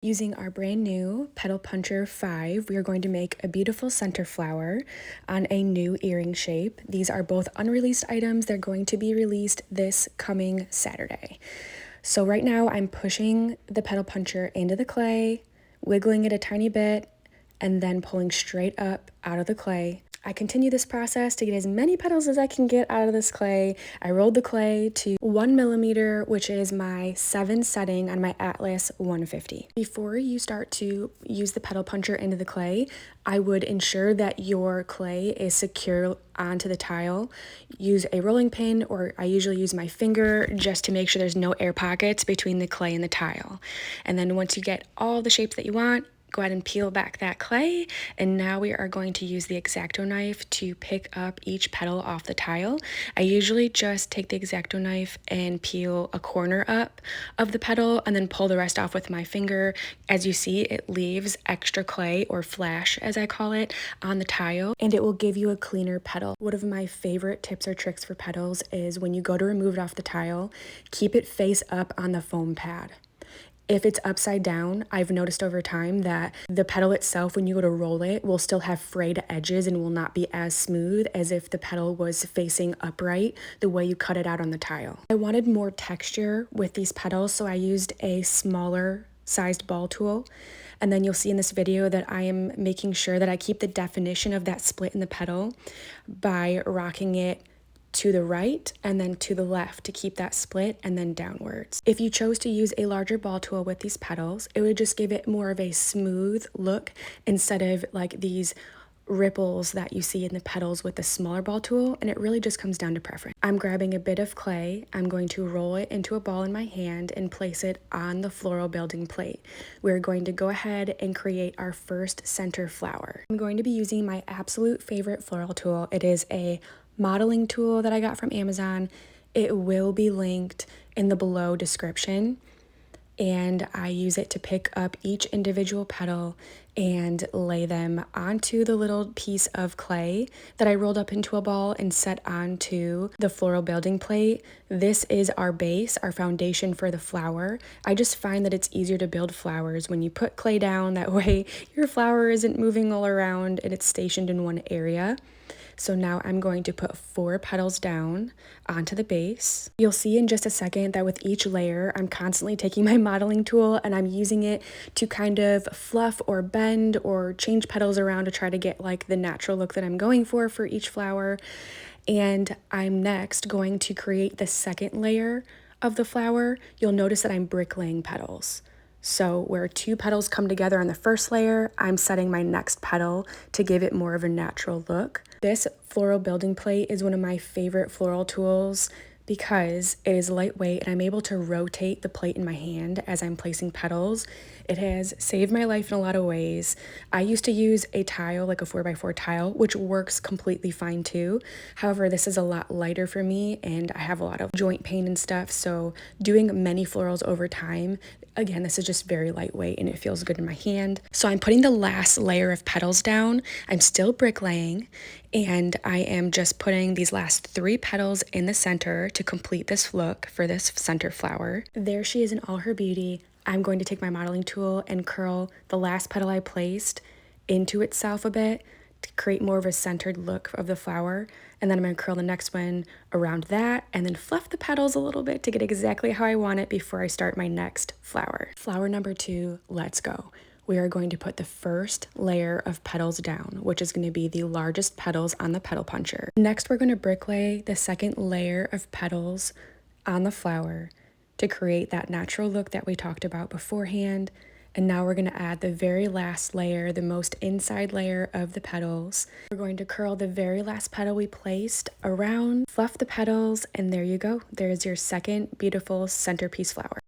Using our brand new Petal Puncher 5, we are going to make a beautiful center flower on a new earring shape. These are both unreleased items. They're going to be released this coming Saturday. So right now I'm pushing the Petal Puncher into the clay, wiggling it a tiny bit, and then pulling straight up out of the clay. I continue this process to get as many petals as I can get out of this clay. I rolled the clay to 1 millimeter, which is my 7 setting on my Atlas 150. Before you start to use the Petal Puncher into the clay, I would ensure that your clay is secure onto the tile. Use a rolling pin, or I usually use my finger just to make sure there's no air pockets between the clay and the tile. And then once you get all the shapes that you want, go ahead and peel back that clay, and now we are going to use the X-Acto knife to pick up each petal off the tile. I usually just take the X-Acto knife and peel a corner up of the petal and then pull the rest off with my finger. As you see, it leaves extra clay, or flash as I call it, on the tile, and it will give you a cleaner petal. One of my favorite tips or tricks for petals is when you go to remove it off the tile, keep it face up on the foam pad. If it's upside down, I've noticed over time that the petal itself, when you go to roll it, will still have frayed edges and will not be as smooth as if the petal was facing upright the way you cut it out on the tile. I wanted more texture with these petals, so I used a smaller sized ball tool. And then you'll see in this video that I am making sure that I keep the definition of that split in the petal by rocking it to the right and then to the left to keep that split, and then downwards. If you chose to use a larger ball tool with these petals, it would just give it more of a smooth look instead of like these ripples that you see in the petals with the smaller ball tool, and it really just comes down to preference. I'm grabbing a bit of clay. I'm going to roll it into a ball in my hand and place it on the floral building plate. We're going to go ahead and create our first center flower. I'm going to be using my absolute favorite floral tool. It is a modeling tool that I got from Amazon. It will be linked in the below description, and I use it to pick up each individual petal and lay them onto the little piece of clay that I rolled up into a ball and set onto the floral building plate. This is our base, our foundation for the flower. I just find that it's easier to build flowers when you put clay down. That way your flower isn't moving all around and it's stationed in one area. So now I'm going to put 4 petals down onto the base. You'll see in just a second that with each layer, I'm constantly taking my modeling tool and I'm using it to kind of fluff or bend or change petals around to try to get like the natural look that I'm going for each flower. And I'm next going to create the second layer of the flower. You'll notice that I'm bricklaying petals. So where 2 petals come together on the first layer, I'm setting my next petal to give it more of a natural look. This floral building plate is one of my favorite floral tools because it is lightweight and I'm able to rotate the plate in my hand as I'm placing petals. It has saved my life in a lot of ways. I used to use a tile, like a 4x4 tile, which works completely fine too. However, this is a lot lighter for me and I have a lot of joint pain and stuff. So doing many florals over time, again, this is just very lightweight and it feels good in my hand. So I'm putting the last layer of petals down. I'm still bricklaying, and I am just putting these last 3 petals in the center to complete this look for this center flower. There she is in all her beauty. I'm going to take my modeling tool and curl the last petal I placed into itself a bit to create more of a centered look of the flower. And then I'm going to curl the next one around that and then fluff the petals a little bit to get exactly how I want it before I start my next flower. Flower number 2, let's go. We are going to put the first layer of petals down, which is going to be the largest petals on the Petal Puncher. Next, we're going to bricklay the second layer of petals on the flower to create that natural look that we talked about beforehand. And now we're going to add the very last layer, the most inside layer of the petals. We're going to curl the very last petal we placed around, fluff the petals, and there you go. There's your second beautiful centerpiece flower.